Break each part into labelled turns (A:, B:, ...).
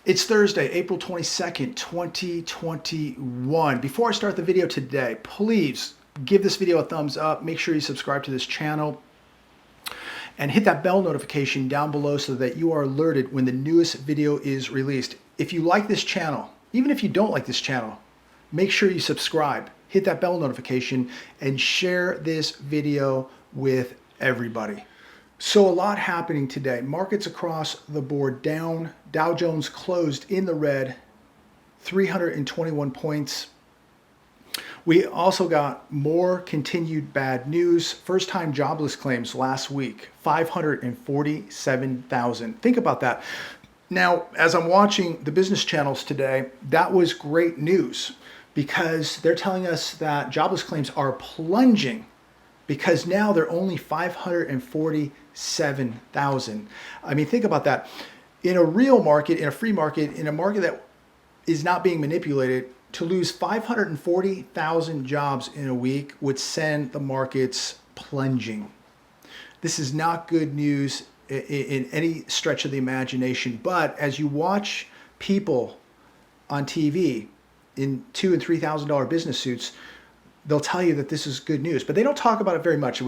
A: It's Thursday, April 22nd, 2021. Before I start the video today, please give this video a thumbs up. Make sure you subscribe to this channel and hit that bell notification down below so that you are alerted when the newest video is released. If you like this channel, even if you don't like this channel, make sure you subscribe, hit that bell notification, and share this video with everybody. So a lot happening today. Markets across the board down. Dow Jones closed in the red, 321 points. We also got more continued bad news. First-time jobless claims last week, 547,000. Think about that. Now, as I'm watching the business channels today, that was great news because they're telling us that jobless claims are plunging because now they're only 547,000. I mean, think about that. In a real market, in a free market, in a market that is not being manipulated, to lose 540,000 jobs in a week would send the markets plunging. This is not good news in any stretch of the imagination. But as you watch people on TV in $2,000 and $3,000 business suits, they'll tell you that this is good news, but they don't talk about it very much.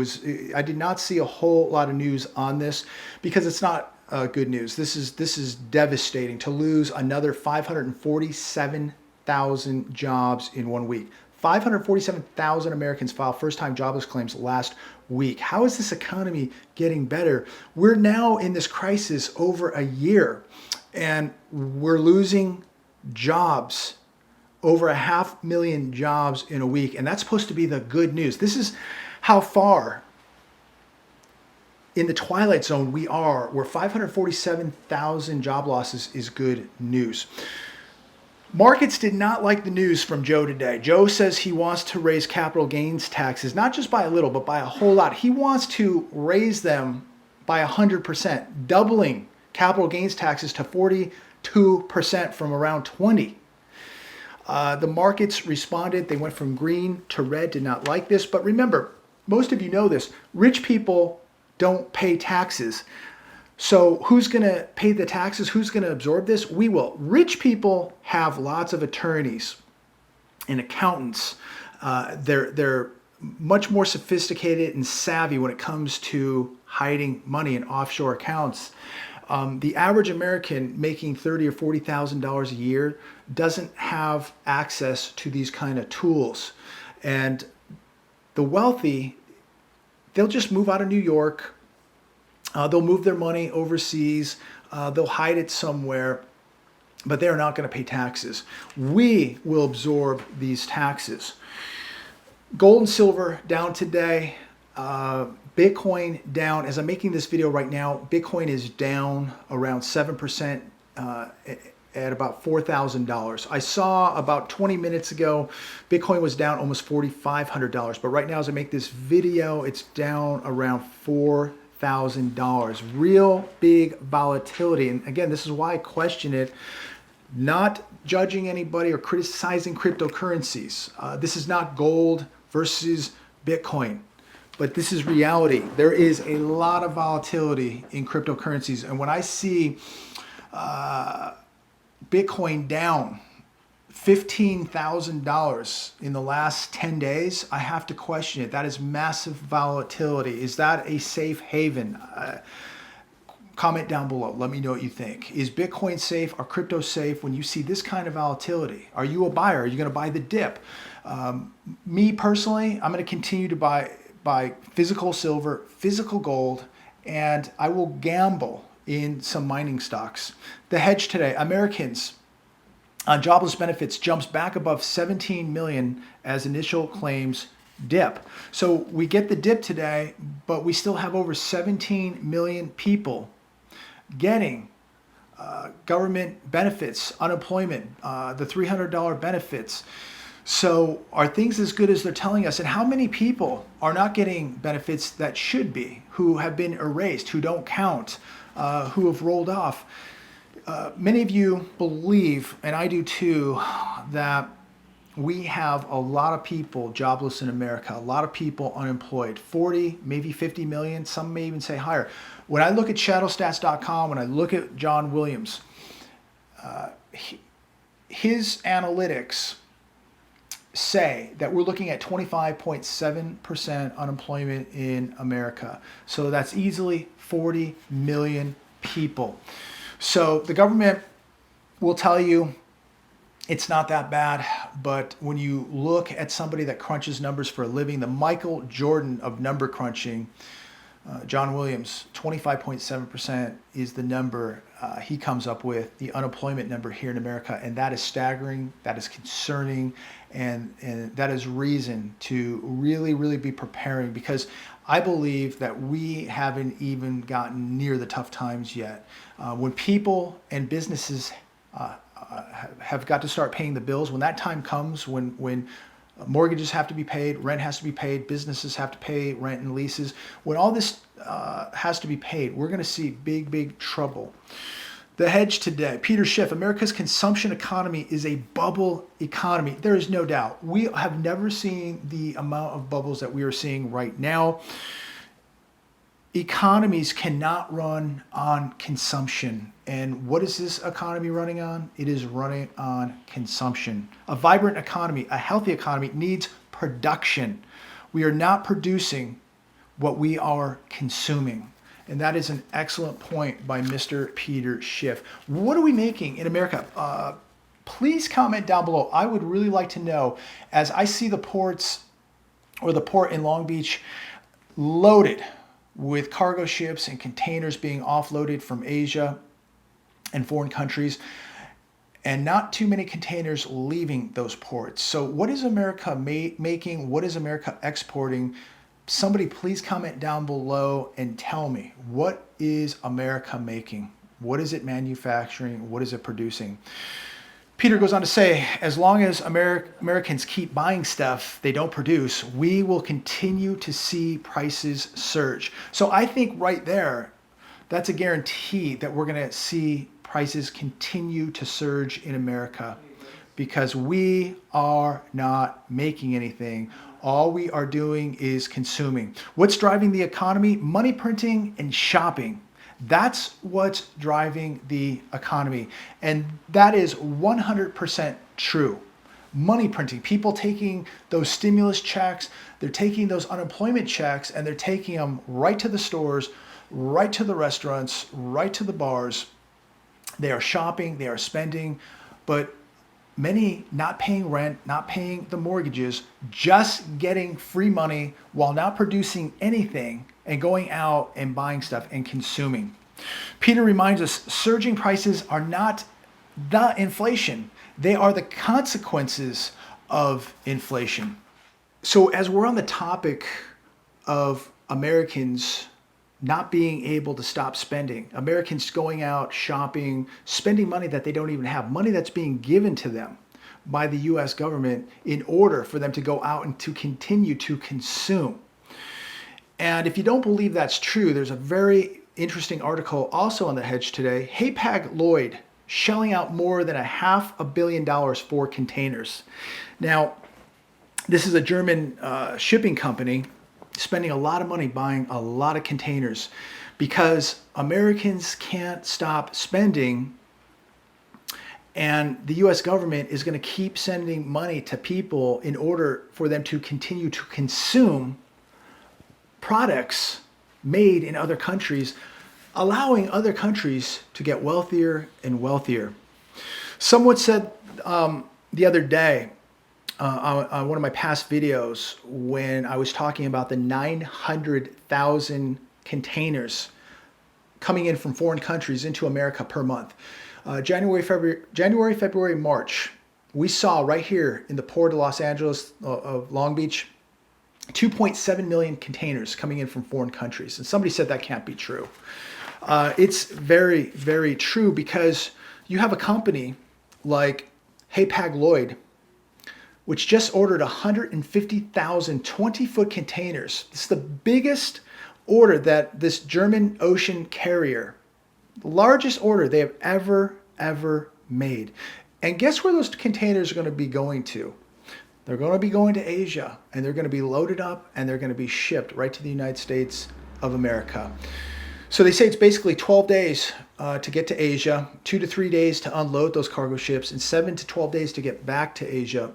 A: I did not see a whole lot of news on this because it's not good news. This is devastating to lose another 547,000 jobs in 1 week. 547,000 Americans filed first-time jobless claims last week. How is this economy getting better? We're now in this crisis over a year, and we're losing jobs. Over 500,000 jobs in a week, and that's supposed to be the good news. This is how far in the twilight zone we are, where 547,000 job losses is good news. Markets did not like the news from Joe today. Joe says he wants to raise capital gains taxes, not just by a little, but by a whole lot. He wants to raise them by 100%, doubling capital gains taxes to 42% from around 20%. The markets responded. They went from green to red, did not like this. But remember, most of you know this, rich people don't pay taxes. So who's going to pay the taxes? Who's going to absorb this? We will. Rich people have lots of attorneys and accountants. They're much more sophisticated and savvy when it comes to hiding money in offshore accounts. The average American making $30,000 or $40,000 a year doesn't have access to these kind of tools. And the wealthy, they'll just move out of New York. They'll move their money overseas. They'll hide it somewhere, but they're not going to pay taxes. We will absorb these taxes. Gold and silver down today. Bitcoin down. As I'm making this video right now, Bitcoin is down around 7% at about $4,000. I saw about 20 minutes ago, Bitcoin was down almost $4,500. But right now, as I make this video, it's down around $4,000. Real big volatility. And again, this is why I question it. Not judging anybody or criticizing cryptocurrencies. This is not gold versus Bitcoin. But this is reality. There is a lot of volatility in cryptocurrencies. And when I see Bitcoin down $15,000 in the last 10 days, I have to question it. That is massive volatility. Is that a safe haven? Comment down below. Let me know what you think. Is Bitcoin safe? Are crypto safe when you see this kind of volatility? Are you a buyer? Are you going to buy the dip? Me personally, I'm going to continue to buy physical silver, physical gold, and I will gamble in some mining stocks. The hedge today, Americans on jobless benefits jumps back above 17 million as initial claims dip. So we get the dip today, but we still have over 17 million people getting government benefits, unemployment, the $300 benefits. So are things as good as they're telling us? And how many people are not getting benefits that should be, who have been erased, who don't count, who have rolled off? Many of you believe, and I do too, that we have a lot of people jobless in America, a lot of people unemployed, 40, maybe 50 million, some may even say higher. When I look at shadowstats.com, when I look at John Williams, his analytics say that we're looking at 25.7% unemployment in America. So that's easily 40 million people. So the government will tell you it's not that bad, but when you look at somebody that crunches numbers for a living, the Michael Jordan of number crunching, John Williams, 25.7% is the number he comes up with, the unemployment number here in America. And that is staggering, that is concerning, and that is reason to really, really be preparing, because I believe that we haven't even gotten near the tough times yet. When people and businesses have got to start paying the bills, when that time comes, when mortgages have to be paid, rent has to be paid, businesses have to pay rent and leases. When all this has to be paid, we're going to see big, big trouble. The Hedge today, Peter Schiff, America's consumption economy is a bubble economy. There is no doubt. We have never seen the amount of bubbles that we are seeing right now. Economies cannot run on consumption. And what is this economy running on? It is running on consumption. A vibrant economy, a healthy economy needs production. We are not producing what we are consuming. And that is an excellent point by Mr. Peter Schiff. What are we making in America? Please comment down below. I would really like to know, as I see the ports, or the port in Long Beach, loaded with cargo ships and containers being offloaded from Asia and foreign countries, and not too many containers leaving those ports. So what is America making? What is America exporting? Somebody please comment down below and tell me, what is America making? What is it manufacturing? What is it producing? Peter goes on to say, as long as Americans keep buying stuff they don't produce, we will continue to see prices surge. So I think right there, that's a guarantee that we're going to see prices continue to surge in America, because we are not making anything. All we are doing is consuming. What's driving the economy? Money printing and shopping. That's what's driving the economy. And that is 100% true. Money printing, people taking those stimulus checks, they're taking those unemployment checks, and they're taking them right to the stores, right to the restaurants, right to the bars. They are shopping, they are spending, but many not paying rent, not paying the mortgages, just getting free money while not producing anything and going out and buying stuff and consuming. Peter reminds us, surging prices are not the inflation. They are the consequences of inflation. So as we're on the topic of Americans not being able to stop spending, Americans going out shopping, spending money that they don't even have, money that's being given to them by the US government in order for them to go out and to continue to consume. And if you don't believe that's true, there's a very interesting article also on The Hedge today. Hapag-Lloyd shelling out more than $500 million for containers. Now, this is a German shipping company spending a lot of money buying a lot of containers because Americans can't stop spending, and the US government is going to keep sending money to people in order for them to continue to consume products made in other countries, allowing other countries to get wealthier and wealthier. Someone said the other day, on one of my past videos, when I was talking about the 900,000 containers coming in from foreign countries into America per month. January, February, March, we saw right here in the port of Los Angeles, of Long Beach, 2.7 million containers coming in from foreign countries. And somebody said that can't be true. It's very, very true, because you have a company like Hapag-Lloyd, which just ordered 150,000 20-foot containers. This is the biggest order that this German ocean carrier, the largest order they have ever made. And guess where those containers are going to be going to? They're going to be going to Asia, and they're going to be loaded up, and they're going to be shipped right to the United States of America. So they say it's basically 12 days to get to Asia, 2 to 3 days to unload those cargo ships, and 7 to 12 days to get back to Asia.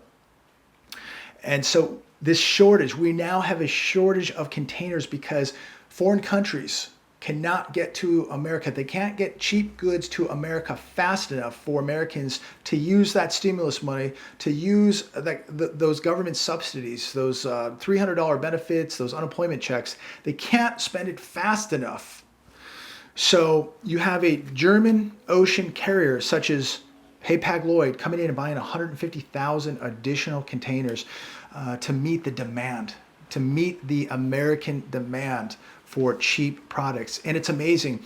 A: And so this shortage, we now have a shortage of containers because foreign countries cannot get to America. They can't get cheap goods to America fast enough for Americans to use that stimulus money, to use those government subsidies, those $300 benefits, those unemployment checks. They can't spend it fast enough. So you have a German ocean carrier such as Hapag-Lloyd coming in and buying 150,000 additional containers to meet the demand, to meet the American demand for cheap products. And it's amazing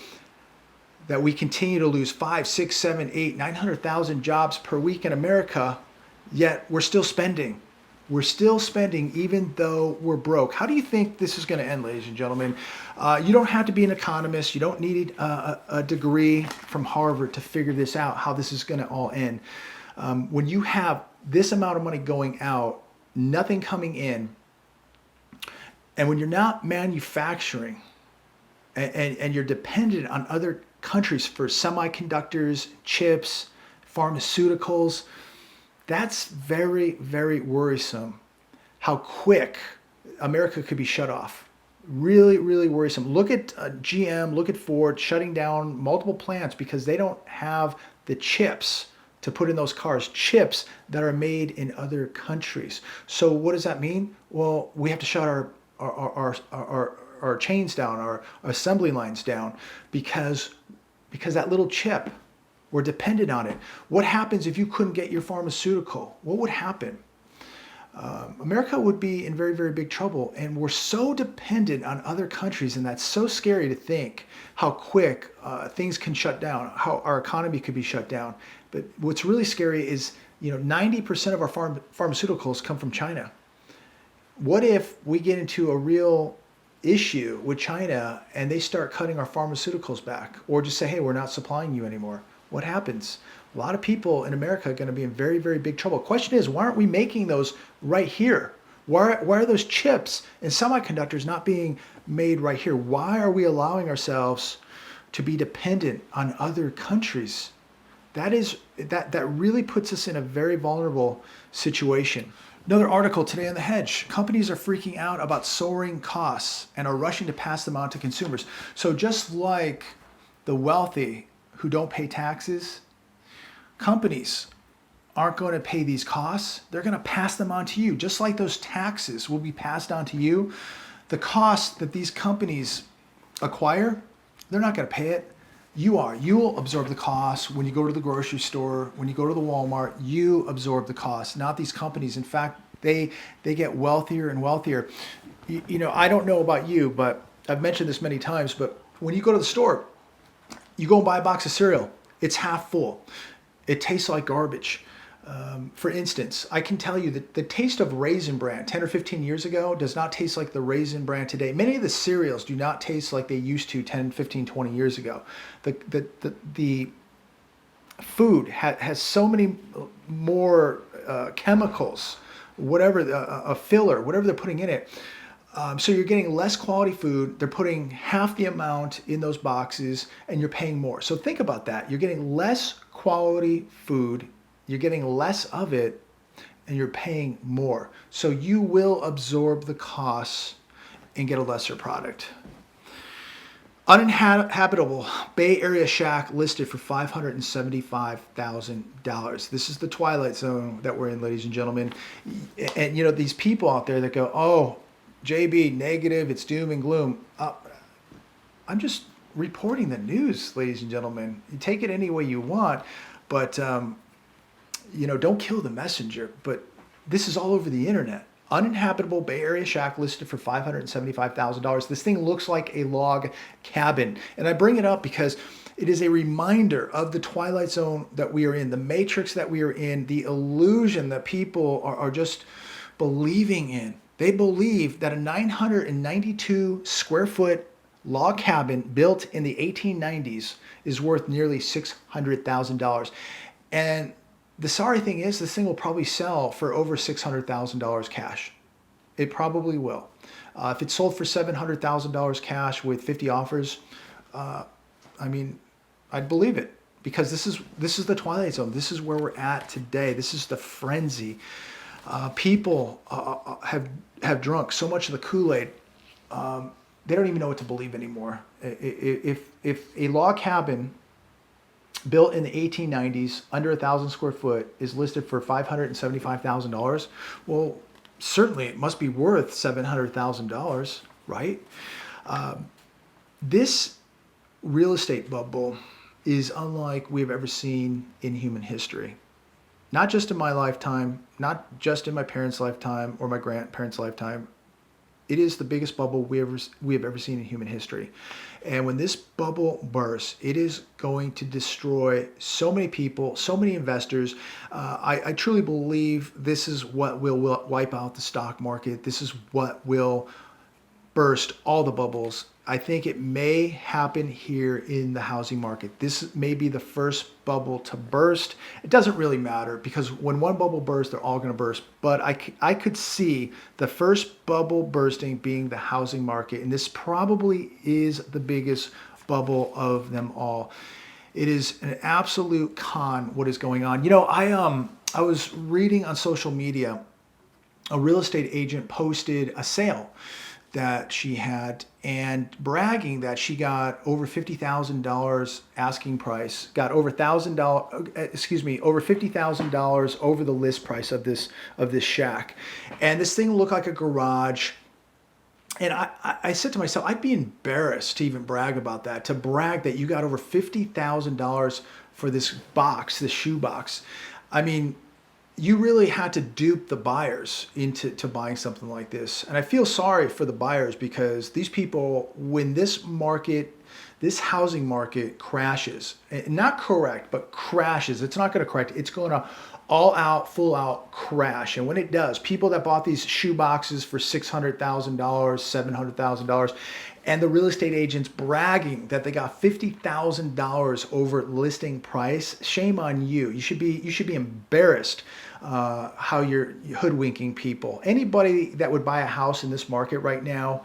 A: that we continue to lose 5, 6, 7, 8, 900,000 jobs per week in America, yet we're still spending. We're still spending even though we're broke. How do you think this is going to end, ladies and gentlemen? You don't have to be an economist. You don't need a degree from Harvard to figure this out, how this is going to all end. When you have this amount of money going out, nothing coming in, and when you're not manufacturing and you're dependent on other countries for semiconductors, chips, pharmaceuticals, that's very, very worrisome how quick America could be shut off. Really, really worrisome. Look at GM, look at Ford shutting down multiple plants because they don't have the chips to put in those cars, chips that are made in other countries. So what does that mean? Well, we have to shut our chains down, our assembly lines down, because that little chip, we're dependent on it. What happens if you couldn't get your pharmaceutical? What would happen? America would be in very, very big trouble. And we're so dependent on other countries, and that's so scary to think how quick things can shut down, how our economy could be shut down. But what's really scary is, 90% of our pharmaceuticals come from China. What if we get into a real issue with China and they start cutting our pharmaceuticals back, or just say, hey, we're not supplying you anymore? What happens? A lot of people in America are going to be in very, very big trouble. Question is, why aren't we making those right here? Why are those chips and semiconductors not being made right here? Why are we allowing ourselves to be dependent on other countries? That really puts us in a very vulnerable situation. Another article today on The Hedge. Companies are freaking out about soaring costs and are rushing to pass them on to consumers. So just like the wealthy who don't pay taxes, companies aren't going to pay these costs. They're going to pass them on to you. Just like those taxes will be passed on to you, the cost that these companies acquire, they're not going to pay it. You'll absorb the cost when you go to the grocery store, when you go to the Walmart, you absorb the cost, not these companies. In fact, they get wealthier and wealthier. I don't know about you, but I've mentioned this many times, but when you go to the store, you go and buy a box of cereal. It's half full. It tastes like garbage. For instance, I can tell you that the taste of Raisin Bran 10 or 15 years ago does not taste like the Raisin Bran today. Many of the cereals do not taste like they used to 10, 15, 20 years ago. The food has so many more chemicals, whatever, a filler, whatever they're putting in it. So you're getting less quality food. They're putting half the amount in those boxes and you're paying more. So think about that. You're getting less quality food. You're getting less of it and you're paying more. So you will absorb the costs and get a lesser product. Uninhabitable Bay Area shack listed for $575,000. This is the twilight zone that we're in, ladies and gentlemen. And these people out there that go, oh, JB, negative, it's doom and gloom. I'm just reporting the news, ladies and gentlemen. You take it any way you want, but don't kill the messenger. But this is all over the internet. Uninhabitable Bay Area shack listed for $575,000. This thing looks like a log cabin. And I bring it up because it is a reminder of the twilight zone that we are in, the matrix that we are in, the illusion that people are just believing in. They believe that a 992 square foot log cabin built in the 1890s is worth nearly $600,000. And the sorry thing is, this thing will probably sell for over $600,000 cash. It probably will. If it's sold for $700,000 cash with 50 offers, I'm I'd believe it, because this is the twilight zone. This is where we're at today. This is the frenzy. People have drunk so much of the Kool-Aid, they don't even know what to believe anymore. If a log cabin built in the 1890s under 1,000 square foot is listed for $575,000, well, certainly it must be worth $700,000, right? This real estate bubble is unlike we've ever seen in human history. Not just in my lifetime, not just in my parents' lifetime or my grandparents' lifetime. It is the biggest bubble we have ever seen in human history. And when this bubble bursts, it is going to destroy so many people, so many investors. I truly believe this is what will wipe out the stock market. This is what will burst all the bubbles. I think it may happen here in the housing market. This may be the first bubble to burst. It doesn't really matter, because when one bubble bursts, they're all going to burst. But I could see the first bubble bursting being the housing market. And this probably is the biggest bubble of them all. It is an absolute con what is going on. You know, I was reading on social media, a real estate agent posted a sale that she had and bragging that she got over $50,000 asking price, got over over $50,000 over the list price of this shack. And this thing looked like a garage. And I said to myself, I'd be embarrassed to even brag about that, to brag that you got over $50,000 for this box, this shoe box. I mean, you really had to dupe the buyers into buying something like this. And I feel sorry for the buyers, because these people, when this housing market crashes, not correct, but crashes, it's not going to correct, it's going to all out, full out crash. And when it does, people that bought these shoe boxes for $600,000, $700,000, and the real estate agents bragging that they got $50,000 over listing price, shame on you. You should be embarrassed how you're hoodwinking people. Anybody that would buy a house in this market right now,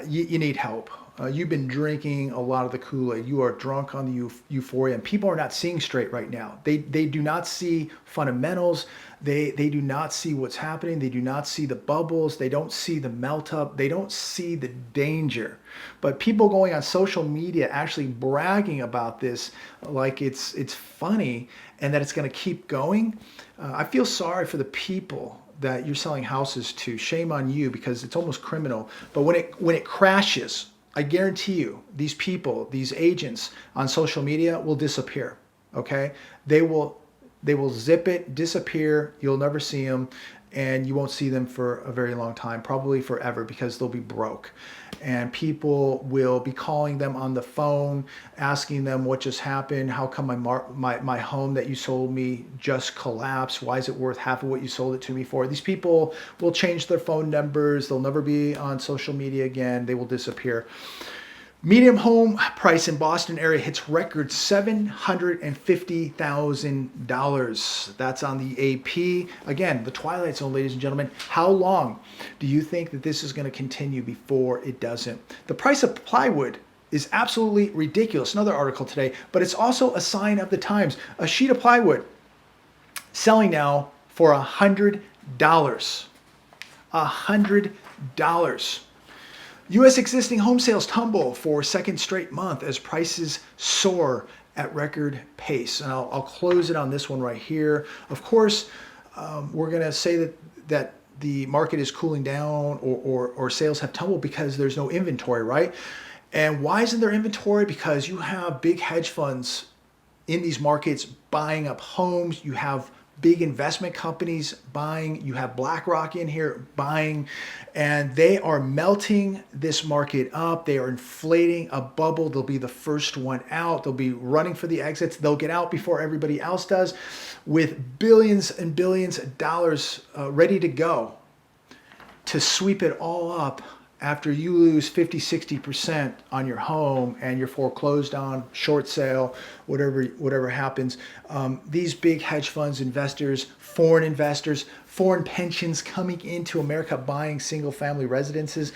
A: you need help. You've been drinking a lot of the Kool-Aid. You are drunk on the euphoria, and people are not seeing straight right now. They do not see fundamentals. They do not see what's happening. They do not see the bubbles. They don't see the melt up. They don't see the danger. But people going on social media actually bragging about this like it's funny and that it's going to keep going. I feel sorry for the people that you're selling houses to. Shame on you, because it's almost criminal. But when it crashes, I guarantee you, these people, these agents on social media will disappear, okay? They will zip it, disappear. You'll never see them, and you won't see them for a very long time, probably forever, because they'll be broke. And people will be calling them on the phone, asking them what just happened. How come my home that you sold me just collapsed? Why is it worth half of what you sold it to me for? These people will change their phone numbers. They'll never be on social media again. They will disappear. Median home price in Boston area hits record $750,000. That's on the AP. Again, the twilight zone, ladies and gentlemen. How long do you think that this is going to continue before it doesn't? The price of plywood is absolutely ridiculous. Another article today, but it's also a sign of the times. A sheet of plywood selling now for $100. $100. U.S. existing home sales tumble for second straight month as prices soar at record pace. And I'll close it on this one right here. Of course, we're going to say that the market is cooling down or sales have tumbled because there's no inventory, right? And why isn't there inventory? Because you have big hedge funds in these markets buying up homes. You have big investment companies buying. You have BlackRock in here buying, and they are melting this market up. They are inflating a bubble. They'll be the first one out. They'll be running for the exits. They'll get out before everybody else does, with billions and billions of dollars ready to go to sweep it all up after you lose 50, 60% on your home and you're foreclosed on, short sale, whatever happens. These big hedge funds, investors, foreign pensions coming into America buying single family residences.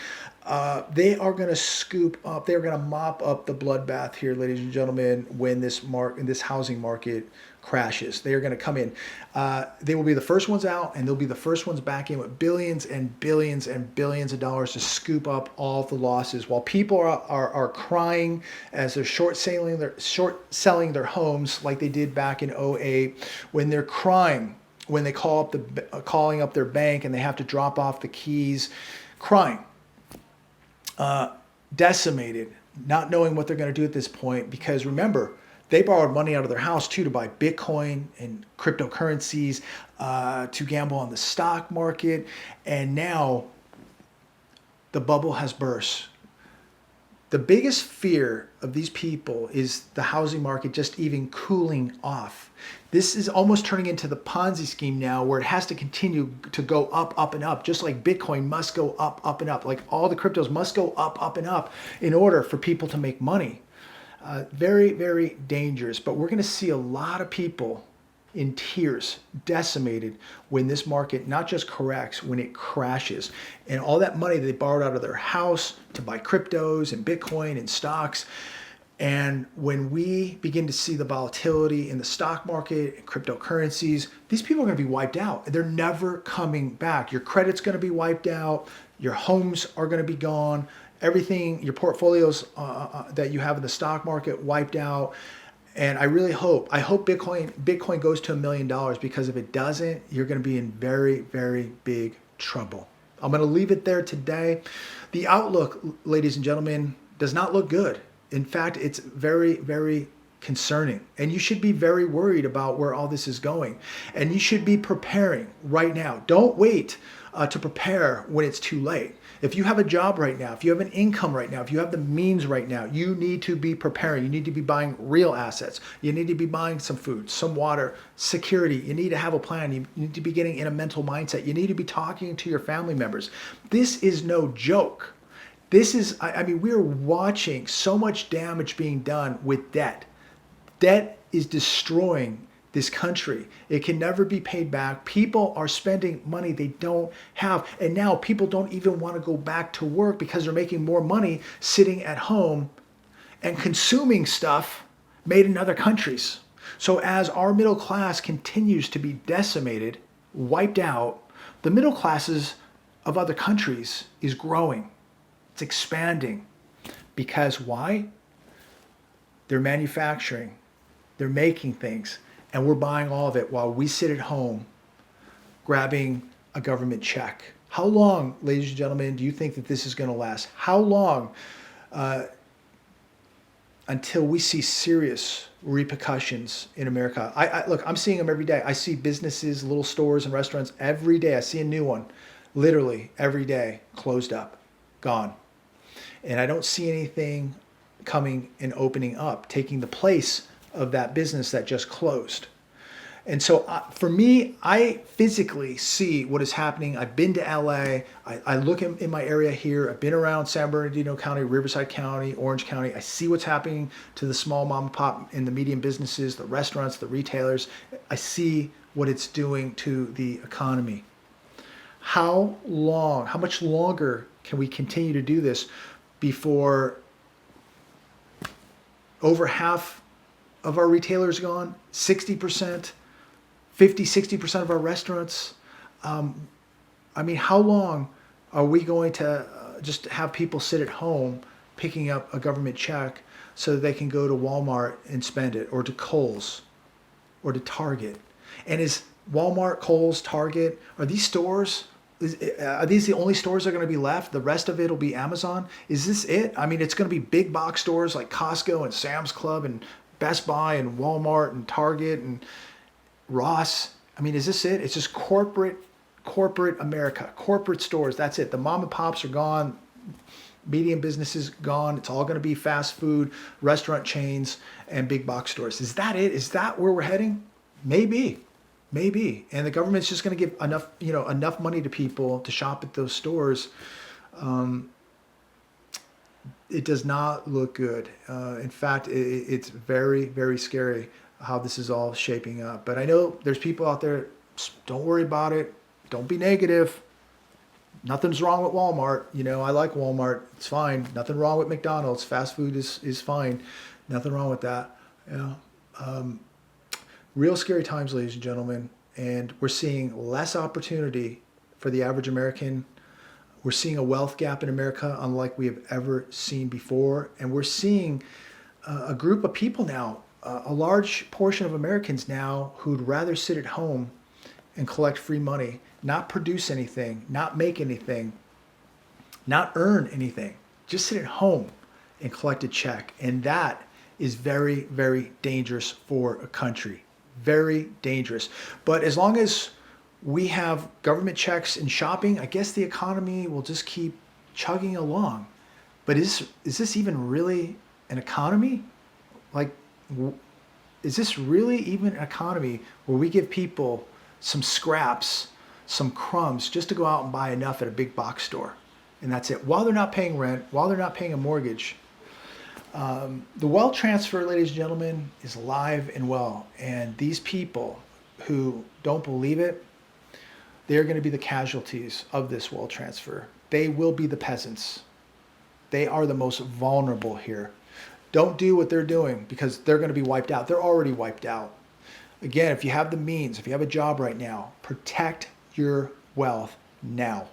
A: They are going to scoop up. They are going to mop up the bloodbath here, ladies and gentlemen, when this housing market crashes. They are going to come in. They will be the first ones out, and they'll be the first ones back in with billions and billions and billions of dollars to scoop up all the losses. While people are crying as they're short selling their homes like they did back in '08, when they're crying when they calling up their bank and they have to drop off the keys, crying. Decimated, not knowing what they're going to do at this point, because remember, they borrowed money out of their house too to buy Bitcoin and cryptocurrencies, to gamble on the stock market, and now the bubble has burst. The biggest fear of these people is the housing market just even cooling off. This is almost turning into the Ponzi scheme now, where it has to continue to go up, up, and up, just like Bitcoin must go up, up, and up. Like all the cryptos must go up, up, and up in order for people to make money. Very, very dangerous. But we're going to see a lot of people in tears, decimated, when this market not just corrects, when it crashes. And all that money that they borrowed out of their house to buy cryptos and Bitcoin and stocks. And when we begin to see the volatility in the stock market and cryptocurrencies, these people are going to be wiped out. They're never coming back. Your credit's going to be wiped out. Your homes are going to be gone. Everything, your portfolios that you have in the stock market wiped out. And I hope Bitcoin goes to $1 million, because if it doesn't, you're going to be in very, very big trouble. I'm going to leave it there today. The outlook, ladies and gentlemen, does not look good. In fact, it's very, very concerning. And you should be very worried about where all this is going. And you should be preparing right now. Don't wait to prepare when it's too late. If you have a job right now, if you have an income right now, if you have the means right now, you need to be preparing. You need to be buying real assets. You need to be buying some food, some water, security. You need to have a plan. You need to be getting in a mental mindset. You need to be talking to your family members. This is no joke. This is, we're watching so much damage being done with debt. Debt is destroying this country. It can never be paid back. People are spending money they don't have. And now people don't even want to go back to work because they're making more money sitting at home and consuming stuff made in other countries. So as our middle class continues to be decimated, wiped out, the middle classes of other countries is growing. It's expanding. Because why? They're manufacturing. They're making things. And we're buying all of it while we sit at home grabbing a government check. How long, ladies and gentlemen, do you think that this is going to last? How long until we see serious repercussions in America? Look, I'm seeing them every day. I see businesses, little stores and restaurants every day. I see a new one, literally every day, closed up, gone. And I don't see anything coming and opening up, taking the place of that business that just closed. And so for me, I physically see what is happening. I've been to LA. I look in my area here. I've been around San Bernardino County, Riverside County, Orange County. I see what's happening to the small mom and pop and the medium businesses, the restaurants, the retailers. I see what it's doing to the economy. How much longer can we continue to do this before over half of our retailers gone, 60%, 50, 60% of our restaurants? How long are we going to just have people sit at home picking up a government check so that they can go to Walmart and spend it, or to Kohl's, or to Target? And is Walmart, Kohl's, Target, are these stores, are these the only stores that are going to be left? The rest of it will be Amazon? Is this it? It's going to be big box stores like Costco and Sam's Club and Best Buy and Walmart and Target and Ross. Is this it? It's just corporate America, corporate stores. That's it. The mom and pops are gone. Medium businesses gone. It's all going to be fast food, restaurant chains, and big box stores. Is that it? Is that where we're heading? Maybe. And the government's just going to give enough money to people to shop at those stores. It does not look good. In fact, it's very, very scary how this is all shaping up. But I know there's people out there, don't worry about it. Don't be negative. Nothing's wrong with Walmart. You know, I like Walmart. It's fine. Nothing wrong with McDonald's. Fast food is fine. Nothing wrong with that. You know, real scary times, ladies and gentlemen. And we're seeing less opportunity for the average American. We're seeing a wealth gap in America unlike we have ever seen before. And we're seeing a group of people now, a large portion of Americans now who'd rather sit at home and collect free money, not produce anything, not make anything, not earn anything, just sit at home and collect a check. And that is very, very dangerous for a country. Very dangerous. But as long as we have government checks and shopping, I guess the economy will just keep chugging along. But is this even really an economy? Like, is this really even an economy where we give people some scraps, some crumbs, just to go out and buy enough at a big box store? And that's it. While they're not paying rent, while they're not paying a mortgage. The wealth transfer, ladies and gentlemen, is alive and well. And these people who don't believe it, they're going to be the casualties of this wealth transfer. They will be the peasants. They are the most vulnerable here. Don't do what they're doing because they're going to be wiped out. They're already wiped out. Again, if you have the means, if you have a job right now, protect your wealth now.